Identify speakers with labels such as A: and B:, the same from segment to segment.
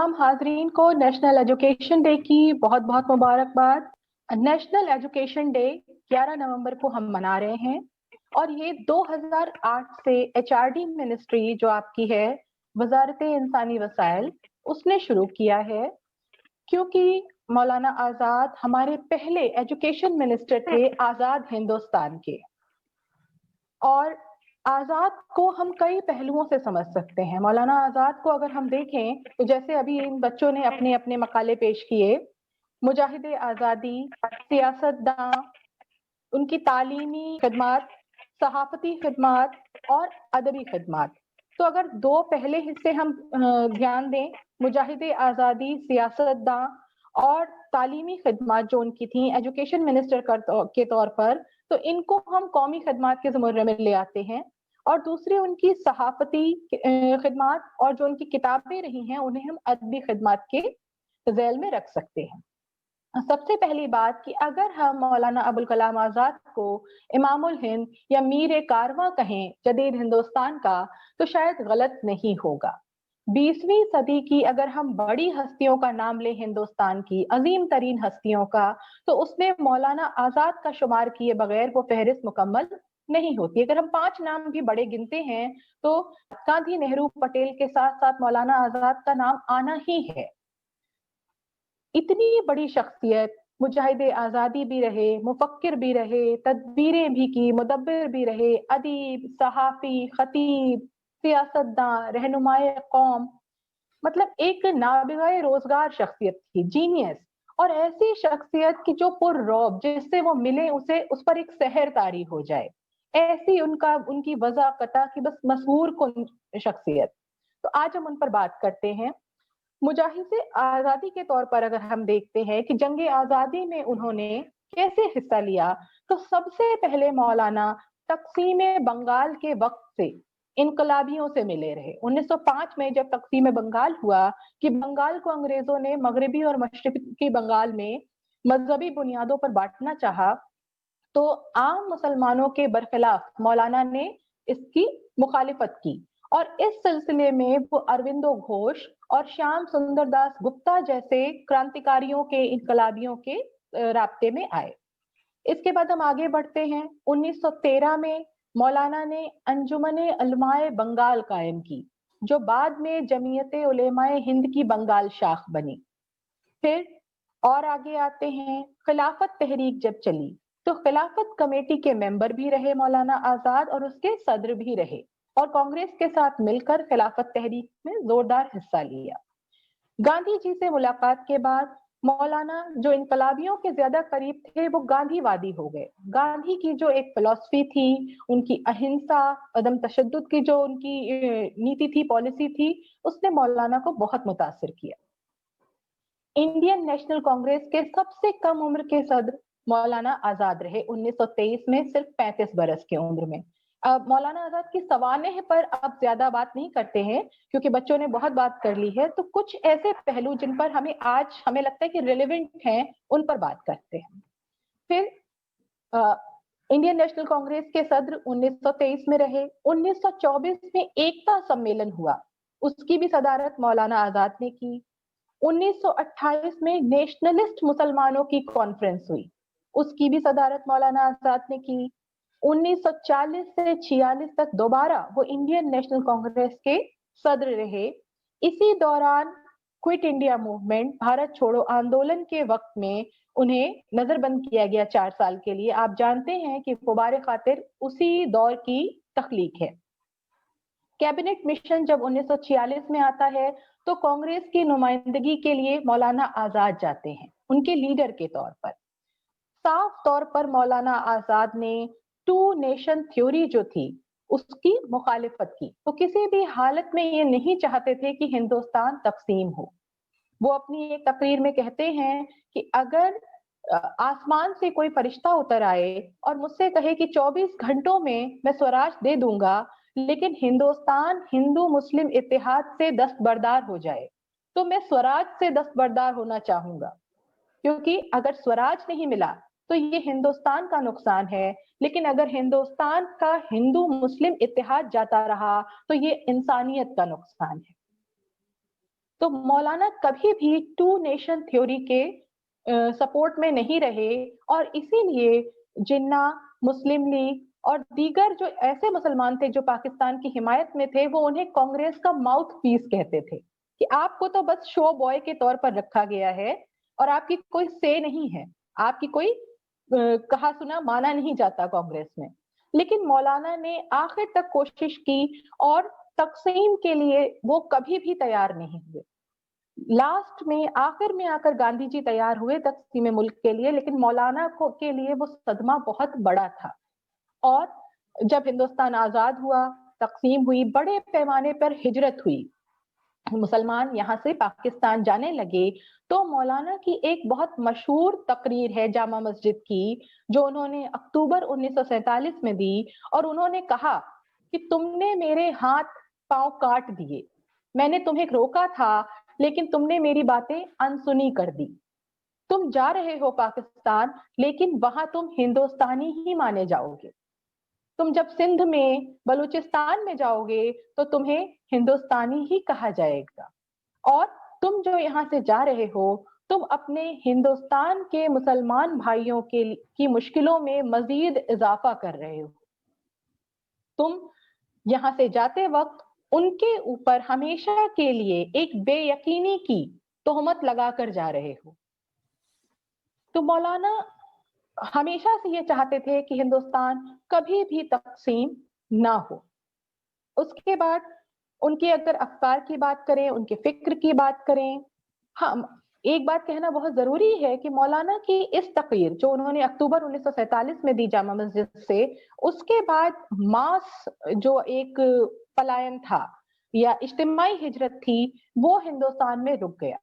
A: तमाम हाजरीन को national education day की बहुत बहुत मुबारकबाद। नेशनल एजुकेशन डे 11 नवंबर को हम मना रहे हैं और ये 2008 से एचआरडी मिनिस्ट्री जो आपकी है, वजारत इंसानी वसाइल, उसने शुरू किया है, क्योंकि मौलाना आजाद हमारे पहले एजुकेशन मिनिस्टर थे आजाद हिंदुस्तान के। और आजाद को हम कई पहलुओं से समझ सकते हैं। मौलाना आजाद को अगर हम देखें तो जैसे अभी इन बच्चों ने अपने अपने मकाले पेश किए, मुजाहिदे आजादी, सियासतदां, उनकी तालीमी खिदमत, सहाफती खिदमत और अदबी खिदमत। तो अगर दो पहले हिस्से हम ध्यान दें, मुजाहिदे आजादी, सियासतदां और तालीमी खिदमत जो उनकी थी एजुकेशन मिनिस्टर के तौर पर, तो इनको हम कौमी खिदमत के ज़ुमरे में ले आते हैं। और दूसरी उनकी सहाफती खिदमत और जो उनकी किताबें रही हैं उन्हें हम अदबी खिदमत के ज़ैल में रख सकते हैं। सबसे पहली बात कि अगर हम मौलाना अबुल कलाम आजाद को इमामुल हिंद या मीर कारवां कहें जदीद हिंदुस्तान का, तो शायद गलत नहीं होगा। 20वीं सदी की अगर हम बड़ी हस्तियों का नाम लें, हिंदुस्तान की अजीम तरीन हस्तियों का, तो उसमें मौलाना आजाद का शुमार किए बगैर वो फहरिस्त मुकम्मल नहीं होती। अगर हम 5 नाम भी बड़े गिनते हैं तो गांधी, नेहरू, पटेल के साथ साथ मौलाना आजाद का नाम आना ही है। इतनी बड़ी शख्सियत, मुजाहिदे आजादी भी रहे, मुफक्किर भी रहे, तदबीरें भी की, मुदब्बिर भी रहे, अदीब, सहाफी, खतीब, सियासतदां, रहनुमाए कौम, मतलब एक नाबिगाए रोजगार शख्सियत थी, जीनियस। और ऐसी शख्सियत की जो पुररौब, जिससे वो मिले उसे उस पर एक सहर तारी हो जाए, ऐसी उनकी वज़ाक़ता की बस मशहूर कुन शख्सियत। तो आज हम उन पर बात करते हैं। मुजाहिद आजादी के तौर पर अगर हम देखते हैं कि जंग आजादी में उन्होंने कैसे हिस्सा लिया, तो सबसे पहले मौलाना तक़सीम बंगाल के वक्त से इनकलाबियों से मिले रहे। 1905 में जब तक़सीम बंगाल हुआ कि बंगाल को अंग्रेजों ने मगरबी और मशरिकी बंगाल में मजहबी बुनियादों पर बांटना चाहा, तो आम मुसलमानों के बरखिलाफ मौलाना ने इसकी मुखालिफत की और इस सिलसिले में वो अरविंदो घोष और श्याम सुंदर दास गुप्ता जैसे क्रांतिकारियों के, इनकलाबियों के राब्ते में आए। इसके बाद हम आगे बढ़ते हैं। 1913 में मौलाना ने अंजुमन उलमाए बंगाल कायम की, जो बाद में जमीयत उलेमाए हिंद की बंगाल शाख बनी। फिर और आगे आते हैं, खिलाफत तहरीक जब चली तो खिलाफत कमेटी के मेंबर भी रहे मौलाना आजाद और उसके सदर भी रहे और कांग्रेस के साथ मिलकर खिलाफत तहरीक में जोरदार हिस्सा लिया। गांधी जी से मुलाकात के बाद मौलाना, जो इनकलाबियों के ज्यादा करीब थे, वो गांधीवादी हो गए। गांधी की जो एक फिलॉसफी थी, उनकी अहिंसा, अदम तशद्दुद की जो उनकी नीति थी, पॉलिसी थी, उसने मौलाना को बहुत मुतासिर किया। इंडियन नेशनल कांग्रेस के सबसे कम उम्र के सदर मौलाना आजाद रहे 1923 में, सिर्फ 35 बरस की उम्र में। मौलाना आजाद की सवानह पर अब ज्यादा बात नहीं करते हैं क्योंकि बच्चों ने बहुत बात कर ली है। तो कुछ ऐसे पहलू जिन पर हमें लगता है कि रिलेवेंट हैं, उन पर बात करते हैं। फिर इंडियन नेशनल कांग्रेस के सदर 1923 में रहे। 1924 में एकता सम्मेलन हुआ, उसकी भी सदारत मौलाना आजाद ने की। 1928 में नेशनलिस्ट मुसलमानों की कॉन्फ्रेंस हुई, उसकी भी सदारत मौलाना आजाद ने की। 1940 से 46 तक दोबारा वो इंडियन नेशनल कांग्रेस के सदर रहे। इसी दौरान क्विट इंडिया मूवमेंट, भारत छोड़ो आंदोलन के वक्त में उन्हें नजरबंद किया गया 4 साल के लिए। आप जानते हैं कि गुबार खातिर उसी दौर की तख्लीक है। कैबिनेट मिशन जब 1946 में आता है तो कांग्रेस की नुमाइंदगी के लिए मौलाना आजाद जाते हैं उनके लीडर के तौर पर। साफ तौर पर मौलाना आजाद ने टू नेशन थ्योरी जो थी उसकी मुखालिफत की। वो किसी भी हालत में ये नहीं चाहते थे कि हिंदुस्तान तकसीम हो। वो अपनी एक तकरीर में कहते हैं कि अगर आसमान से कोई फरिश्ता उतर आए और मुझसे कहे कि 24 घंटों में मैं स्वराज दे दूंगा, लेकिन हिंदुस्तान हिंदू मुस्लिम इत्तेहाद से दस्तबरदार हो जाए, तो मैं स्वराज से दस्तबरदार होना चाहूंगा। क्योंकि अगर स्वराज नहीं मिला तो ये हिंदुस्तान का नुकसान है, लेकिन अगर हिंदुस्तान का हिंदू मुस्लिम इत्तेहाद जाता रहा तो ये इंसानियत का नुकसान है। تو مولانا کبھی بھی ٹو نیشن تھیوری کے سپورٹ میں نہیں رہے، اور اسی لیے جناح، مسلم لیگ اور دیگر جو ایسے مسلمان تھے جو پاکستان کی حمایت میں تھے، وہ انہیں کانگریس کا ماؤتھ پیس کہتے تھے کہ آپ کو تو بس شو بوائے کے طور پر رکھا گیا ہے اور آپ کی کوئی سے نہیں ہے، آپ کی کوئی کہا سنا مانا نہیں جاتا کانگریس میں۔ لیکن مولانا نے آخر تک کوشش کی اور تقسیم کے لیے وہ کبھی بھی تیار نہیں ہوئے۔ لاسٹ میں آخر میں آ کر گاندھی جی تیار ہوئے تقسیم ملک کے لیے، لیکن مولانا کے لیے وہ صدمہ بہت بڑا تھا۔ اور جب ہندوستان آزاد ہوا، تقسیم ہوئی، بڑے پیمانے پر ہجرت ہوئی، مسلمان یہاں سے پاکستان جانے لگے، تو مولانا کی ایک بہت مشہور تقریر ہے جامع مسجد کی، جو انہوں نے اکتوبر 1947 میں دی، اور انہوں نے کہا کہ تم نے میرے ہاتھ پاؤں کاٹ دیے، میں نے تمہیں روکا تھا لیکن تم نے میری باتیں انسنی کر دی، تم جا رہے ہو پاکستان لیکن وہاں تم ہندوستانی ہی مانے جاؤ گے، تم جب سندھ میں بلوچستان میں جاؤ گے تو تمہیں ہندوستانی ہی کہا جائے گا، اور تم جو یہاں سے جا رہے ہو تم اپنے ہندوستان کے مسلمان بھائیوں کی مشکلوں میں مزید اضافہ کر رہے ہو، تم یہاں سے جاتے وقت ان کے اوپر ہمیشہ کے لیے ایک بے یقینی کی تہمت لگا کر جا رہے ہو۔ تو مولانا ہمیشہ سے یہ چاہتے تھے کہ ہندوستان کبھی بھی تقسیم نہ ہو۔ اس کے بعد ان کے اگر افکار کی بات کریں، ان کے فکر کی بات کریں، ہم ایک بات کہنا بہت ضروری ہے کہ مولانا کی اس تقریر جو انہوں نے اکتوبر 1947 میں دی جامع مسجد سے، اس کے بعد ماس جو ایک پلائن تھا یا اجتماعی ہجرت تھی وہ ہندوستان میں رک گیا۔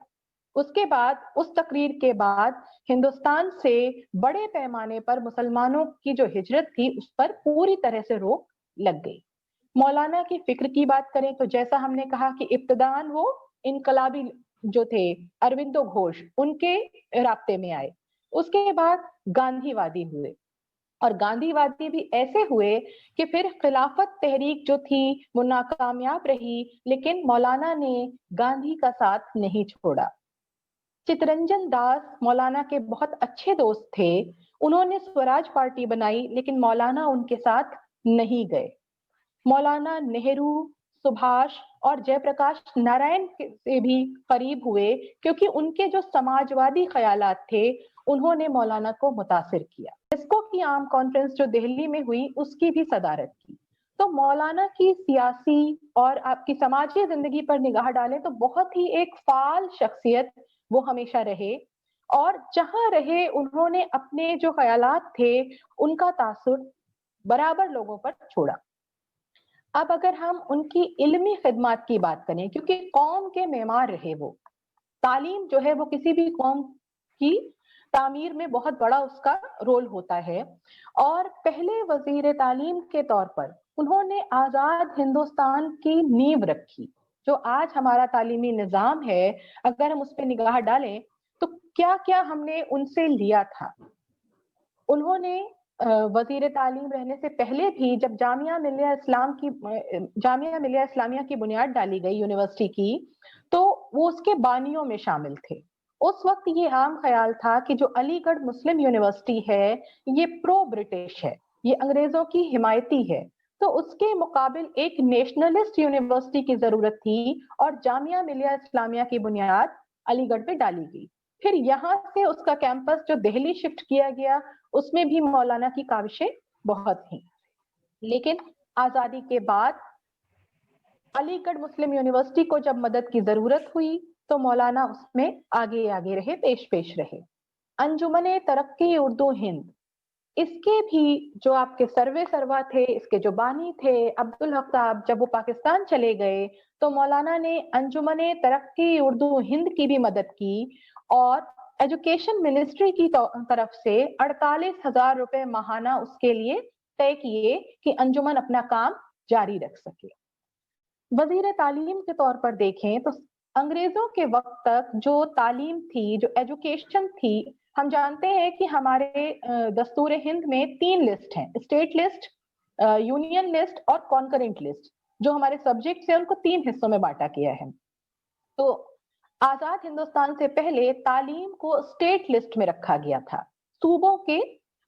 A: اس کے بعد اس تقریر کے بعد ہندوستان سے بڑے پیمانے پر مسلمانوں کی جو ہجرت تھی اس پر پوری طرح سے روک لگ گئی۔ مولانا کی فکر کی بات کریں تو جیسا ہم نے کہا کہ ابتداً وہ انقلابی جو تھے اروندو گھوش ان کے رابطے میں آئے، اس کے بعد گاندھی وادی ہوئے، اور گاندھی وادی بھی ایسے ہوئے کہ پھر خلافت تحریک جو تھی وہ ناکامیاب رہی، لیکن مولانا نے گاندھی کا ساتھ نہیں چھوڑا۔ چترنجن داس مولانا کے بہت اچھے دوست تھے، انہوں نے سوراج پارٹی بنائی لیکن مولانا ان کے ساتھ نہیں گئے۔ مولانا نہرو، سبھاش اور جے پرکاش نارائن سے بھی قریب ہوئے کیونکہ ان کے جو سماجوادی خیالات تھے انہوں نے مولانا کو متاثر کیا۔ یونیسکو کی عام کانفرنس جو دہلی میں ہوئی اس کی بھی صدارت کی۔ تو مولانا کی سیاسی اور آپ کی سماجی زندگی پر نگاہ ڈالیں تو بہت ہی ایک فعال شخصیت وہ ہمیشہ رہے، اور جہاں رہے انہوں نے اپنے جو خیالات تھے ان کا تاثر برابر لوگوں پر چھوڑا۔ اب اگر ہم ان کی علمی خدمات کی بات کریں، کیونکہ قوم کے معمار رہے وہ، تعلیم جو ہے وہ کسی بھی قوم کی تعمیر میں بہت بڑا اس کا رول ہوتا ہے، اور پہلے وزیر تعلیم کے طور پر انہوں نے آزاد ہندوستان کی نیو رکھی۔ جو آج ہمارا تعلیمی نظام ہے اگر ہم اس پہ نگاہ ڈالیں تو کیا کیا ہم نے ان سے لیا تھا۔ انہوں نے وزیر تعلیم رہنے سے پہلے بھی جب جامعہ ملیہ اسلامیہ کی بنیاد ڈالی گئی یونیورسٹی کی تو وہ اس کے بانیوں میں شامل تھے۔ اس وقت یہ عام خیال تھا کہ جو علی گڑھ مسلم یونیورسٹی ہے یہ پرو برٹش ہے، یہ انگریزوں کی حمایتی ہے، تو اس کے مقابل ایک نیشنلسٹ یونیورسٹی کی ضرورت تھی، اور جامعہ ملیہ اسلامیہ کی بنیاد علی گڑھ پہ ڈالی گئی۔ پھر یہاں سے اس کا کیمپس جو دہلی شفٹ کیا گیا اس میں بھی مولانا کی کاوشیں بہت تھیں، لیکن آزادی کے بعد علی گڑھ مسلم یونیورسٹی کو جب مدد کی ضرورت ہوئی تو مولانا اس میں آگے آگے رہے، پیش رہے۔ انجمن ترقی اردو ہند، اس کے بھی جو آپ کے سروا تھے، اس کے جو بانی تھے عبدالحق صاحب، جب وہ پاکستان چلے گئے تو مولانا نے انجمن ترقی اردو ہند کی بھی مدد کی، اور ایجوکیشن منسٹری کی طرف سے 48,000 روپے ماہانہ اس کے لیے طے کیے کہ انجمن اپنا کام جاری رکھ سکے۔ وزیر تعلیم کے طور پر دیکھیں تو انگریزوں کے وقت تک جو تعلیم تھی، جو ایجوکیشن تھی، ہم جانتے ہیں کہ ہمارے دستور ہند میں 3 لسٹ ہیں، اسٹیٹ لسٹ، یونین لسٹ اور کانکرنٹ لسٹ۔ جو ہمارے سبجیکٹس ہیں ان کو 3 حصوں میں بانٹا کیا ہے۔ تو आजाद हिंदुस्तान से पहले तालीम को स्टेट लिस्ट में रखा गया था, सूबों के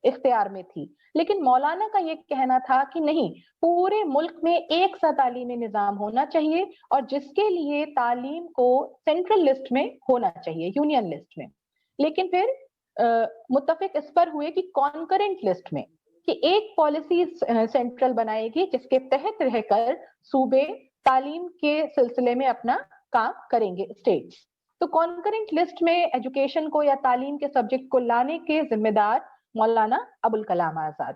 A: इख्तियार में थी, लेकिन मौलाना का ये कहना था कि नहीं, पूरे मुल्क में एक सा तालीमी निजाम होना चाहिए और जिसके लिए तालीम को सेंट्रल लिस्ट में होना चाहिए, यूनियन लिस्ट में। लेकिन फिर मुत्तफिक इस पर हुए कि कॉन्करेंट लिस्ट में, कि एक पॉलिसी सेंट्रल बनाएगी जिसके तहत रहकर सूबे तालीम के सिलसिले में अपना काम करेंगे, स्टेट्स। तो कॉन्करेंट लिस्ट में एजुकेशन को या तालीम के सब्जेक्ट को लाने के जिम्मेदार मौलाना अबुल कलाम आजाद।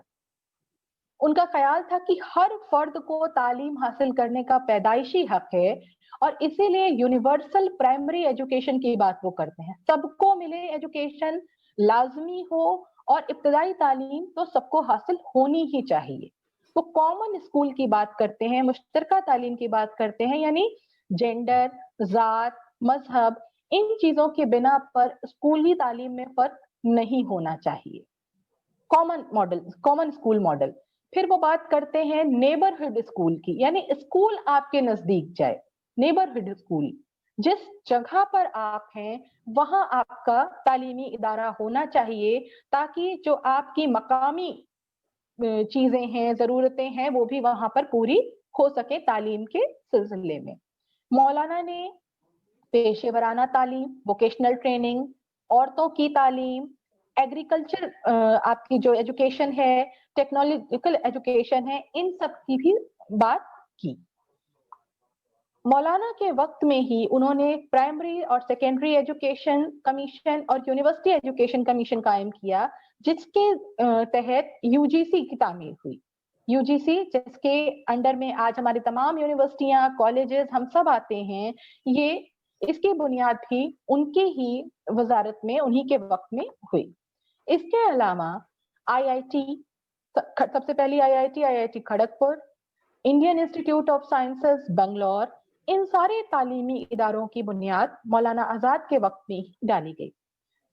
A: उनका ख्याल था कि हर फर्द को तालीम हासिल करने का पैदाइशी हक है और इसीलिए यूनिवर्सल प्राइमरी एजुकेशन की बात वो करते हैं, सबको मिले एजुकेशन, लाजमी हो, और इब्तदाई तालीम तो सबको हासिल होनी ही चाहिए। वो कॉमन स्कूल की बात करते हैं, मुश्तरका तालीम की बात करते हैं, यानी जेंडर, जात, मजहब, इन चीजों के बिना पर स्कूली तालीम में फर्क नहीं होना चाहिए। Common model, common school model. फिर वो बात करते हैं नेबरहुड स्कूल की, यानी स्कूल आपके नजदीक जाए, नेबरहुड स्कूल, जिस जगह पर आप हैं वहां आपका तालीमी इदारा होना चाहिए, ताकि जो आपकी मकामी चीजें हैं, जरूरतें हैं, वो भी वहां पर पूरी हो सके तालीम के सिलसिले में। मौलाना ने पेशेवराना तालीम, वोकेशनल ट्रेनिंग, औरतों की तालीम, एग्रीकल्चर आपकी जो एजुकेशन है, टेक्नोलॉजिकल एजुकेशन है, इन सब की भी बात की। मौलाना के वक्त में ही उन्होंने प्राइमरी और सेकेंडरी एजुकेशन कमीशन और यूनिवर्सिटी एजुकेशन कमीशन कायम किया, जिसके तहत यूजीसी की तामीर हुई। यूजीसी जिसके अंडर में आज हमारी तमाम यूनिवर्सिटियां, कॉलेजेस, हम सब आते हैं, ये इसकी बुनियाद भी उनकी ही वजारत में, उन्हीं के वक्त में हुई। इसके अलावा आईआईटी, सबसे पहली IIT Kharagpur, Indian institute of sciences Bangalore, इन सारे तालीमी इदारों की बुनियाद मौलाना आजाद के वक्त में डाली गई।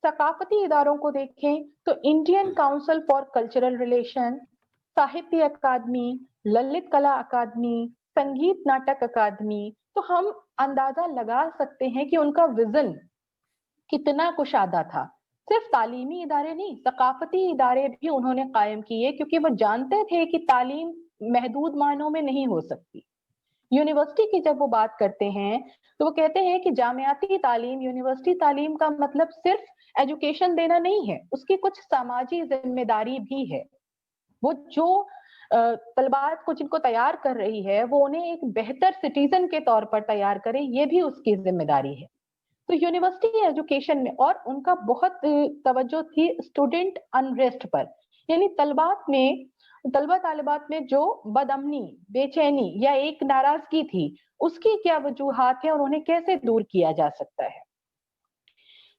A: सकाफती इदारों को देखें तो Indian council for cultural relation, साहित्य अकादमी, ललित कला अकादमी, संगीत नाटक अकादमी, तो हम अंदाजा लगा सकते हैं कि उनका विजन कितना कुशादा था। सिर्फ तालीमी इदारे नहीं, सकाफती इदारे भी उन्होंने कायम किए, क्योंकि वो जानते थे कि तालीम महदूद मानों में नहीं हो सकती। यूनिवर्सिटी की जब वो बात करते हैं तो वो कहते हैं कि जामियाती तालीम, यूनिवर्सिटी तालीम का मतलब सिर्फ एजुकेशन देना नहीं है, उसकी कुछ समाजी जिम्मेदारी भी है। वो जो तलबात को जिनको तैयार कर रही है, वो उन्हें एक बेहतर सिटीजन के तौर पर तैयार करे, ये भी उसकी जिम्मेदारी है। तो यूनिवर्सिटी एजुकेशन में, और उनका बहुत तवज्जो थी स्टूडेंट अनरेस्ट पर, यानी तलबा तालिबात में जो बदअमनी, बेचैनी या एक नाराजगी थी, उसकी क्या वजूहात है और उन्हें कैसे दूर किया जा सकता है।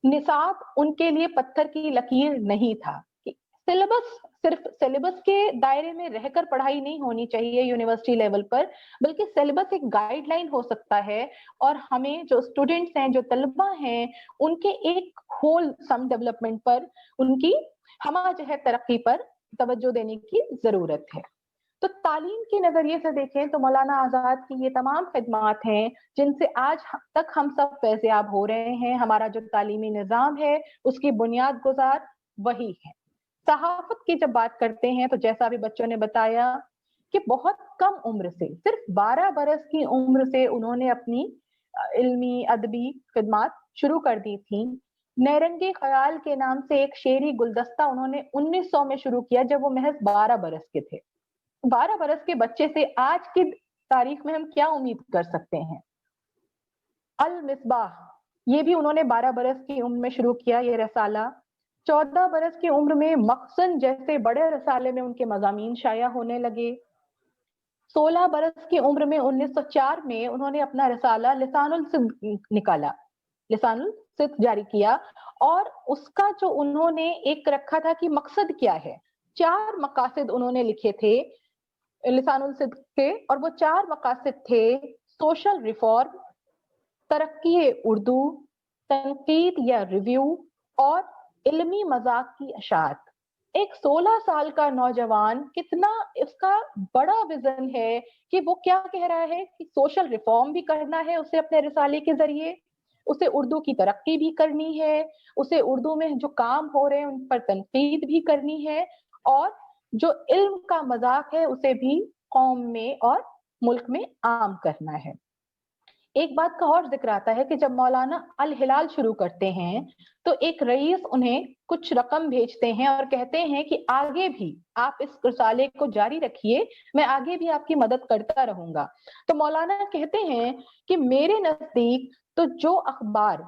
A: निसाब उनके लिए पत्थर की लकीर नहीं था कि सिलेबस, सिर्फ सिलेबस के दायरे में रहकर पढ़ाई नहीं होनी चाहिए यूनिवर्सिटी लेवल पर, बल्कि सिलेबस एक गाइडलाइन हो सकता है और हमें जो स्टूडेंट्स हैं, जो तलबा हैं, उनके एक होल सम डेवलपमेंट पर, उनकी हमाजहत तरक्की पर तवज्जो देने की जरूरत है। तो तालीम के नजरिए से देखें तो मौलाना आजाद की ये तमाम खिदमात हैं जिनसे आज तक हम सब फैज़याब हो रहे हैं। हमारा जो तालीमी निज़ाम है उसकी बुनियाद गुजार वही है। सहाफत की जब बात करते हैं तो जैसा अभी बच्चों ने बताया कि बहुत कम उम्र से, सिर्फ 12 बरस की उम्र से उन्होंने अपनी इल्मी अदबी खिदमात शुरू कर दी थी। नैरंगे ख्याल के नाम से एक शेरी गुलदस्ता उन्होंने 1900 में शुरू किया, जब वो महज 12 बरस के थे। 12 बरस के बच्चे से आज की तारीख में हम क्या उम्मीद कर सकते हैं। अल मिसबाह ये भी उन्होंने 12 बरस की उम्र में शुरू किया, ये रसाला। 14 बरस की उम्र में मकसन जैसे बड़े रसाले में उनके मजामीन शाया होने लगे। 16 बरस की उम्र में 1904 में उन्होंने अपना रसाला लिसानुल सिद्द निकाला, लिसानुल सिद्द जारी किया, और उसका जो उन्होंने एक रखा था कि मकसद क्या है, 4 मकासद उन्होंने लिखे थे लिसानुल सिद्द के, और वो 4 मकासद थे सोशल रिफॉर्म, तरक्की उर्दू, तनकीद या रिव्यू, और इल्मी मजाक की अशात। एक 16 साल का नौजवान, कितना इसका बड़ा विजन है कि वो क्या कह रहा है कि सोशल रिफॉर्म भी करना है उसे अपने रिसाले के जरिए, اسے اردو کی ترقی بھی کرنی ہے، اسے اردو میں جو کام ہو رہے ہیں ان پر تنقید بھی کرنی ہے، اور جو علم کا مذاق ہے اسے بھی قوم میں اور ملک میں عام کرنا ہے۔ ایک بات کا اور ذکر آتا ہے کہ جب مولانا الہلال شروع کرتے ہیں تو ایک رئیس انہیں کچھ رقم بھیجتے ہیں اور کہتے ہیں کہ آگے بھی آپ اس رسالے کو جاری رکھیے، میں آگے بھی آپ کی مدد کرتا رہوں گا۔ تو مولانا کہتے ہیں کہ میرے نزدیک تو جو اخبار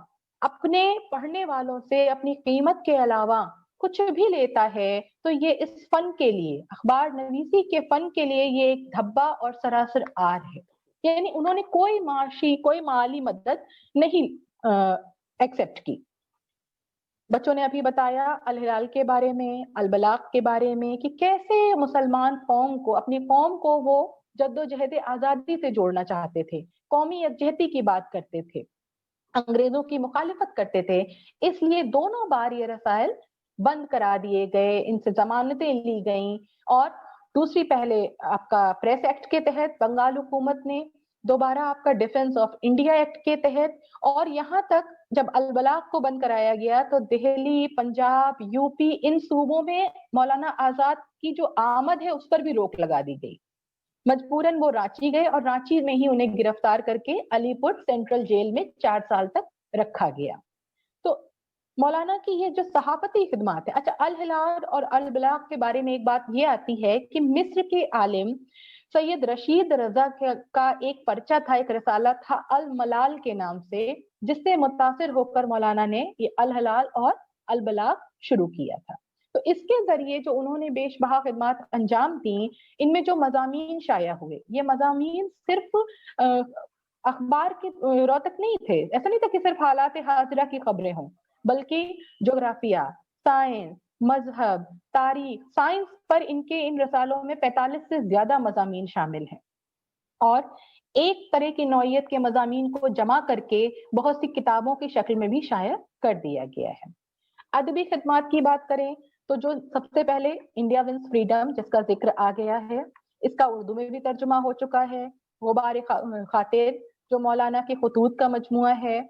A: اپنے پڑھنے والوں سے اپنی قیمت کے علاوہ کچھ بھی لیتا ہے تو یہ اس فن کے لیے، اخبار نویسی کے فن کے لیے یہ ایک دھبا اور سراسر آر ہے۔ یعنی انہوں نے کوئی معاشی، کوئی مالی مدد نہیں ایکسپٹ کی۔ بچوں نے ابھی بتایا الہلال کے بارے میں، البلاغ کے بارے میں، کہ کیسے مسلمان قوم کو، اپنی قوم کو وہ جدوجہد آزادی سے جوڑنا چاہتے تھے، قومی یکجہتی کی بات کرتے تھے، انگریزوں کی مخالفت کرتے تھے۔ اس لیے دونوں بار یہ رسائل بند کرا دیے گئے، ان سے ضمانتیں لی گئیں، اور دوسری پہلے آپ کا پریس ایکٹ کے تحت بنگال حکومت نے، دوبارہ آپ کا ڈیفنس آف انڈیا ایکٹ کے تحت، اور یہاں تک جب البلاغ کو بند کرایا گیا تو دہلی، پنجاب، یو پی، ان صوبوں میں مولانا آزاد کی جو آمد ہے اس پر بھی روک لگا دی گئی۔ مجبوراً وہ رانچی گئے اور رانچی میں ہی انہیں گرفتار کر کے علی پور سینٹرل جیل میں 4 سال تک رکھا گیا۔ تو مولانا کی یہ جو صحافتی خدمات ہے، اچھا الہلال اور البلاغ کے بارے میں ایک بات یہ آتی ہے کہ مصر کے عالم سید رشید رضا کا ایک پرچہ تھا، ایک رسالہ تھا الملال کے نام سے، جس سے متاثر ہو کر مولانا نے یہ الہلال اور البلاغ شروع کیا تھا۔ تو اس کے ذریعے جو انہوں نے بیش بہا خدمات انجام دیں، ان میں جو مضامین شائع ہوئے، یہ مضامین صرف اخبار کے رو تک نہیں تھے، ایسا نہیں تھا کہ صرف حالات حاضرہ کی خبریں ہوں، بلکہ جغرافیہ، سائنس، مذہب، تاریخ، سائنس پر ان رسالوں میں 45 سے زیادہ مضامین شامل ہیں، اور ایک طرح کی نوعیت کے مضامین کو جمع کر کے بہت سی کتابوں کی شکل میں بھی شائع کر دیا گیا ہے۔ ادبی خدمات کی بات کریں تو جو سب سے پہلے انڈیا ونز فریڈم، جس کا ذکر آ گیا ہے، اس کا اردو میں بھی ترجمہ ہو چکا ہے۔ غبار خاطر جو مولانا کے خطوط کا مجموعہ ہے۔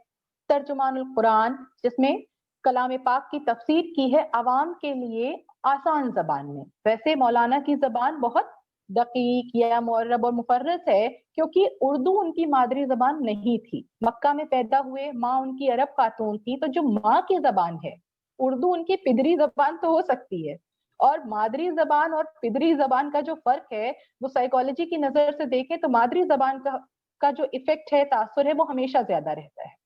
A: ترجمان القرآن، جس میں کلام پاک کی تفسیر کی ہے عوام کے لیے آسان زبان میں۔ ویسے مولانا کی زبان بہت دقیق یا معرب اور مفرس ہے، کیونکہ اردو ان کی مادری زبان نہیں تھی۔ مکہ میں پیدا ہوئے، ماں ان کی عرب خاتون تھی، تو جو ماں کی زبان ہے اردو ان کی پدری زبان تو ہو سکتی ہے، اور مادری زبان اور پدری زبان کا جو فرق ہے وہ سائیکالوجی کی نظر سے دیکھیں تو مادری زبان کا جو ایفیکٹ ہے، تاثر ہے، وہ ہمیشہ زیادہ رہتا ہے۔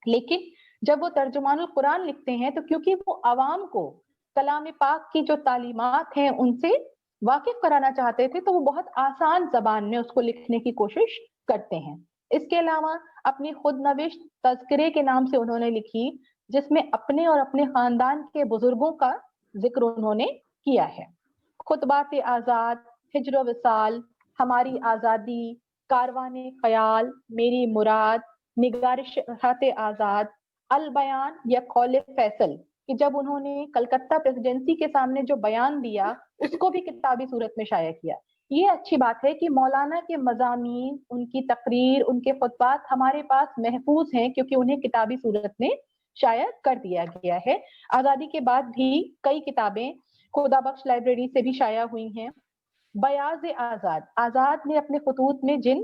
A: لیکن جب وہ ترجمان القرآن لکھتے ہیں تو کیونکہ وہ عوام کو کلام پاک کی جو تعلیمات ہیں ان سے واقف کرانا چاہتے تھے، تو وہ بہت آسان زبان میں اس کو لکھنے کی کوشش کرتے ہیں۔ اس کے علاوہ اپنی خود نوشت تذکرے کے نام سے انہوں نے لکھی، جس میں اپنے اور اپنے خاندان کے بزرگوں کا ذکر انہوں نے کیا ہے۔ خطبات آزاد، ہجر و وصال، ہماری آزادی، کاروان خیال، میری مراد، نگارشات آزاد، البیان یا قول فیصل، کہ جب انہوں نے کلکتہ پریزیڈنسی کے سامنے جو بیان دیا اس کو بھی کتابی صورت میں شائع کیا۔ یہ اچھی بات ہے کہ مولانا کے مضامین، ان کی تقریر، ان کے خطبات ہمارے پاس محفوظ ہیں، کیونکہ انہیں کتابی صورت میں شائع کر دیا گیا ہے۔ آزادی کے بعد بھی کئی کتابیں خدا بخش لائبریری سے بھی شائع ہوئی ہیں۔ بیاض آزاد، آزاد نے اپنے خطوط میں جن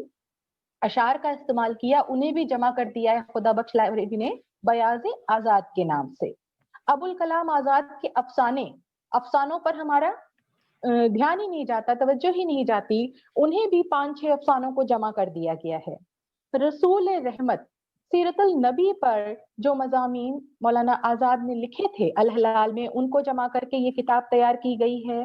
A: اشعار کا استعمال کیا انہیں بھی جمع کر دیا ہے خدا بخش لائبریری نے بیاض آزاد کے نام سے۔ ابو الکلام آزاد کے افسانوں پر ہمارا دھیان ہی نہیں جاتا، توجہ ہی نہیں جاتی، انہیں بھی 5-6 افسانوں کو جمع کر دیا گیا ہے۔ رسول رحمت، سیرت النبی پر جو مضامین مولانا آزاد نے لکھے تھے الہلال میں، ان کو جمع کر کے یہ کتاب تیار کی گئی ہے۔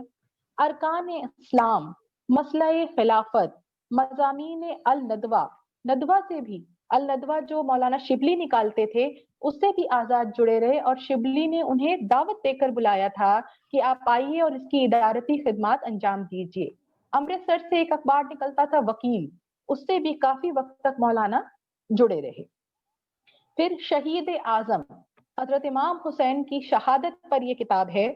A: ارکان اسلام، مسئلہ خلافت، مضامین الندوہ، ندوہ سے بھی، الندوہ جو مولانا شبلی نکالتے تھے اس سے بھی آزاد جڑے رہے، اور شبلی نے انہیں دعوت دے کر بلایا تھا کہ آپ آئیے اور اس کی ادارتی خدمات انجام دیجیے۔ امرتسر سے ایک اخبار نکلتا تھا وکیل، اس سے بھی کافی وقت تک مولانا جڑے رہے۔ پھر شہید اعظم حضرت امام حسین کی شہادت پر یہ کتاب ہے۔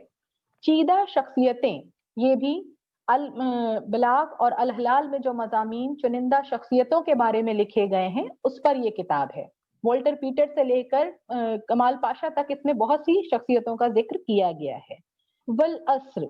A: چیدہ شخصیتیں، یہ بھی البلاغ اور الہلال میں جو مضامین چنندہ شخصیتوں کے بارے میں لکھے گئے ہیں اس پر یہ کتاب ہے۔ वोल्टर पीटर से लेकर कमाल पाशा तक इसमें बहुत सी शख्सियतों का जिक्र किया गया है। वल अस्र,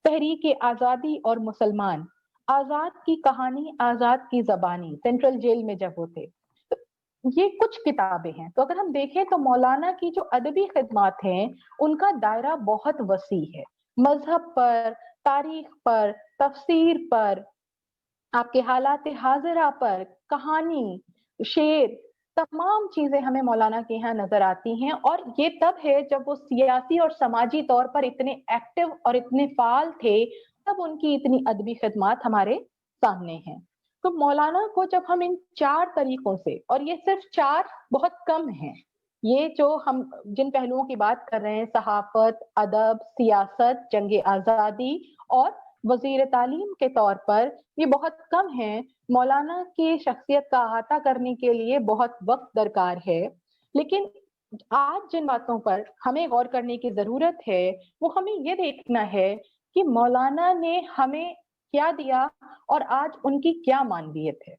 A: तहरीक आजादी और मुसलमान, आजाद की कहानी, आजाद की जबानी, सेंट्रल जेल में जब वो थे। तो ये कुछ किताबें हैं। तो अगर हम देखें तो मौलाना की जो अदबी खिदमात हैं उनका दायरा बहुत वसी है। मजहब पर, तारीख पर, तफसीर पर, आपके हालात हाजिरा पर, कहानी, शेर, तमाम चीजें हमें मौलाना के यहाँ नजर आती हैं। और ये तब है जब वो सियासी और समाजी तौर पर इतने एक्टिव और इतने फाल थे, तब उनकी इतनी अदबी खिदमात हमारे सामने हैं। तो मौलाना को जब हम इन 4 तरीकों से, और ये सिर्फ 4 बहुत कम हैं, ये जो हम जिन पहलुओं की बात कर रहे हैं, सहाफत, अदब, सियासत, जंग आजादी और वजीर तालीम के तौर पर, ये बहुत कम है। मौलाना की शख्सियत का अहाता करने के लिए बहुत वक्त दरकार है। लेकिन आज जिन बातों पर हमें गौर करने की जरूरत है, वो हमें ये देखना है कि मौलाना ने हमें क्या दिया और आज उनकी क्या मानवियत है।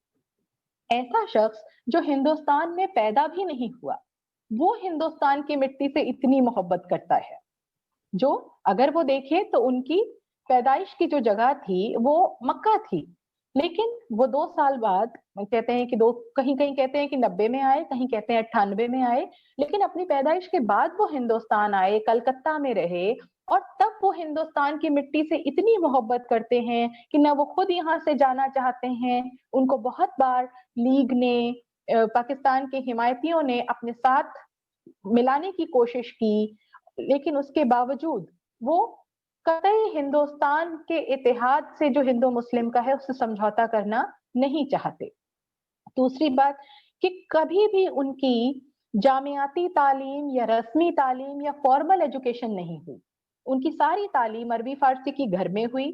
A: ऐसा शख्स जो हिंदुस्तान में पैदा भी नहीं हुआ, वो हिंदुस्तान की मिट्टी से इतनी मोहब्बत करता है, जो अगर वो देखे तो उनकी पैदाइश की जो जगह थी वो मक्का थी, लेकिन वो 2 साल बाद, कहते हैं कि कहीं कहीं कहते हैं कि 90 में आए, कहीं कहते हैं 98 में आए, लेकिन अपनी पैदाइश के बाद वो हिंदुस्तान आए, कलकत्ता में रहे, और तब वो हिंदुस्तान की मिट्टी से इतनी मोहब्बत करते हैं कि ना वो खुद यहाँ से जाना चाहते हैं। उनको बहुत बार लीग ने, पाकिस्तान के हिमायतियों ने अपने साथ मिलाने की कोशिश की, लेकिन उसके बावजूद वो कतई हिंदुस्तान के इतिहाद से जो हिंदू मुस्लिम का है उससे समझौता करना नहीं चाहते। दूसरी बात कि कभी भी उनकी जामियाती तालीम या रस्मी तालीम या फॉर्मल एजुकेशन नहीं हुई। उनकी सारी तालीम अरबी फारसी की घर में हुई,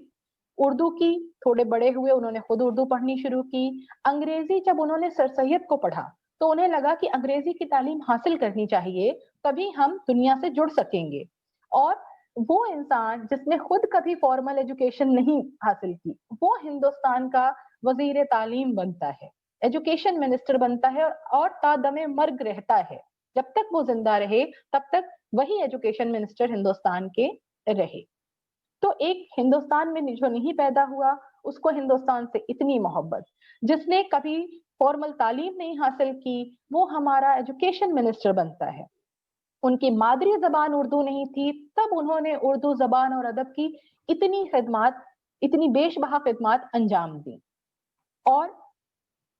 A: उर्दू की थोड़े बड़े हुए उन्होंने खुद उर्दू पढ़नी शुरू की। अंग्रेजी जब उन्होंने सर सैयद को पढ़ा तो उन्हें लगा कि अंग्रेजी की तालीम हासिल करनी चाहिए, तभी हम दुनिया से जुड़ सकेंगे। और वो इंसान जिसने खुद कभी फॉर्मल एजुकेशन नहीं हासिल की, वो हिंदुस्तान का वजीर तालीम बनता है, एजुकेशन मिनिस्टर बनता है, और तादमे मर्ग रहता है। जब तक वो जिंदा रहे तब तक वही एजुकेशन मिनिस्टर हिंदुस्तान के रहे। तो एक हिंदुस्तान में जो नहीं पैदा हुआ, उसको हिंदुस्तान से इतनी मोहब्बत। जिसने कभी फॉर्मल तालीम नहीं हासिल की, वो हमारा एजुकेशन मिनिस्टर बनता है। उनकी मादरी जबान उर्दू नहीं थी, तब उन्होंने उर्दू जबान और अदब की इतनी खिदमात, इतनी बेशबहा खिदमात अंजाम दी। और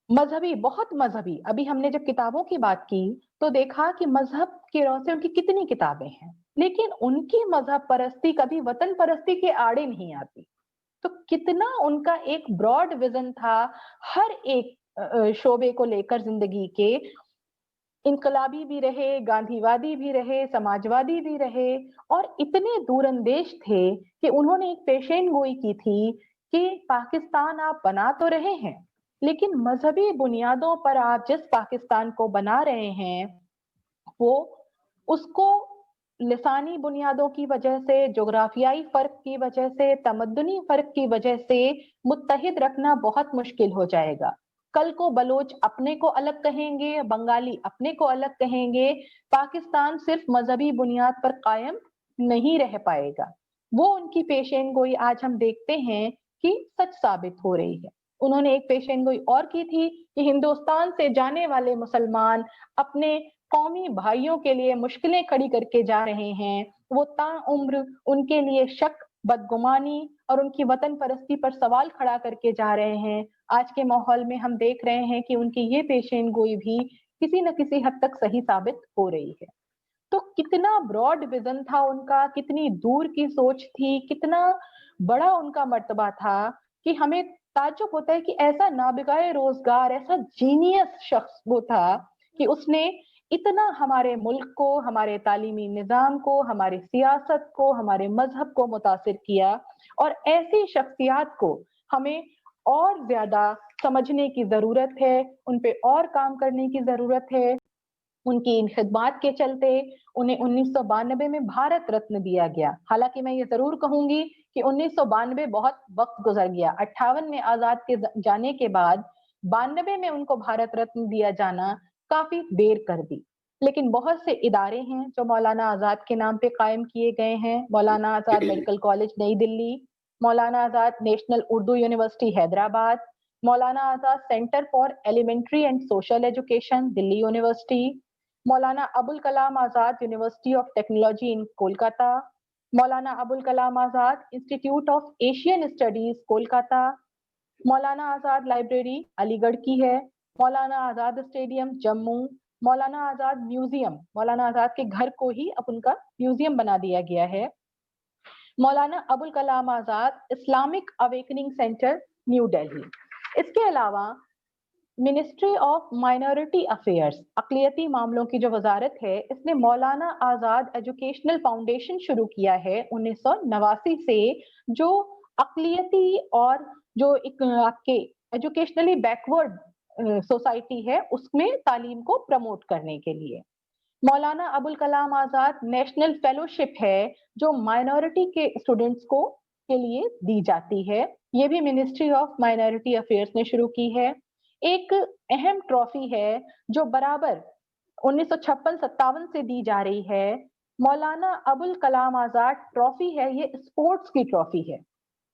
A: मजहबी, बहुत मजहबी, अभी हमने जब किताबों की बात की तो देखा कि मजहब की रौं से उनकी कितनी किताबें हैं, लेकिन उनकी मजहब परस्ती कभी वतन परस्ती के आड़े नहीं आती। तो कितना उनका एक ब्रॉड विजन था हर एक शोबे को लेकर जिंदगी के। इनकलाबी भी रहे, गांधीवादी भी रहे, समाजवादी भी रहे, और इतने दूरंदेश थे कि उन्होंने एक पेशेन गोई की थी कि पाकिस्तान आप बना तो रहे हैं, लेकिन मजहबी बुनियादों पर आप जिस पाकिस्तान को बना रहे हैं, वो उसको लिसानी बुनियादों की वजह से, जोग्राफियाई फर्क की वजह से, तमद्दुनी फर्क की वजह से मुत्तहिद रखना बहुत मुश्किल हो जाएगा। कल को बलोच अपने को अलग कहेंगे, बंगाली अपने को अलग कहेंगे, पाकिस्तान सिर्फ मजहबी बुनियाद पर कायम नहीं रह पाएगा। वो उनकी पेशेन गोई आज हम देखते हैं कि सच साबित हो रही है। उन्होंने एक पेशेन गोई और की थी कि हिंदुस्तान से जाने वाले मुसलमान अपने कौमी भाइयों के लिए मुश्किलें खड़ी करके जा रहे हैं। वो ताउम्र उनके लिए शक, बदगुमानी और उनकी वतन परस्ती पर सवाल खड़ा करके जा रहे हैं। आज के माहौल में हम देख रहे हैं कि उनकी ये पेशेन गोई भी किसी न किसी हद तक सही साबित हो रही है। तो कितना ब्रॉड विजन था उनका, कितनी दूर की सोच थी, कितना बड़ा उनका मर्तबा था कि हमें ताज्जुब होता है कि ऐसा नाबिगाए रोजगार, ऐसा जीनियस शख्स वो था कि उसने इतना हमारे मुल्क को, हमारे तालीमी निजाम को, हमारी सियासत को, हमारे मजहब को मुतासिर किया। और ऐसी शख्सियात को हमें और ज्यादा समझने की जरूरत है, उन पे और काम करने की जरूरत है। उनकी इन खिदमात के चलते उन्हें 1992 में भारत रत्न दिया गया। हालांकि मैं ये जरूर कहूंगी कि 1992 बहुत वक्त गुजर गया। 58 में आजाद के जाने के बाद 92 में उनको भारत रत्न दिया जाना کافی دیر کر دی. لیکن بہت سے ادارے ہیں جو مولانا آزاد کے نام پہ قائم کیے گئے ہیں. مولانا آزاد میڈیکل کالج نئی Delhi, Maulana Azad national Urdu university Hyderabad, Maulana Azad centre for elementary and social education Delhi university, Maulana Abul Kalam Azad university of technology in Kolkata, Maulana Abul Kalam Azad institute of Asian studies Kolkata, Maulana Azad library علی گڑھ کی ہے، مولانا آزاد اسٹیڈیم جموں، مولانا آزاد میوزیم، مولانا آزاد کے گھر کو ہی اب ان کا میوزیم بنا دیا گیا ہے، Maulana Abul Kalam Azad Islamic awakening centre new Delhi. اس کے علاوہ منسٹری آف مائنورٹی افیئرس، اقلیتی معاملوں کی جو وزارت ہے، اس نے مولانا آزاد ایجوکیشنل فاؤنڈیشن شروع کیا ہے 1989 سے، جو اقلیتی اور جو آپ کے ایجوکیشنلی بیکورڈ سوسائٹی ہے اس میں تعلیم کو پروموٹ کرنے کے لیے. مولانا ابوالکلام آزاد نیشنل فیلوشپ ہے جو مائنورٹی کے اسٹوڈنٹس کو کے لیے دی جاتی ہے، یہ بھی منسٹری آف مائنورٹی افیئرس نے شروع کی ہے. ایک اہم ٹرافی ہے جو برابر 1956-57 سے دی جا رہی ہے، مولانا ابوالکلام آزاد ٹرافی ہے. یہ اسپورٹس کی ٹرافی ہے،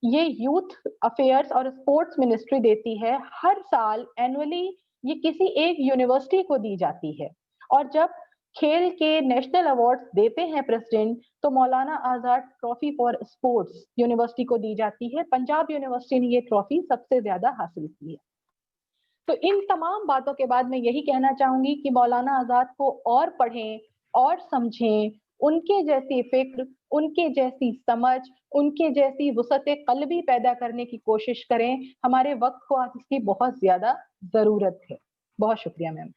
A: یہ یوتھ افیئرس اور اسپورٹس منسٹری دیتی ہے. ہر سال اینولی یہ کسی ایک یونیورسٹی کو دی جاتی ہے، اور جب کھیل کے نیشنل ایوارڈز دیتے ہیں پریزیڈنٹ تو Maulana Azad trophy for sports university کو دی جاتی ہے. پنجاب یونیورسٹی نے یہ ٹرافی سب سے زیادہ حاصل کی ہے. تو ان تمام باتوں کے بعد میں یہی کہنا چاہوں گی کہ مولانا آزاد کو اور پڑھیں اور سمجھیں، ان کے جیسی فکر، ان کے جیسی سمجھ، ان کے جیسی وسعت قلبی پیدا کرنے کی کوشش کریں. ہمارے وقت کو آج اس کی بہت زیادہ ضرورت ہے. بہت شکریہ میم.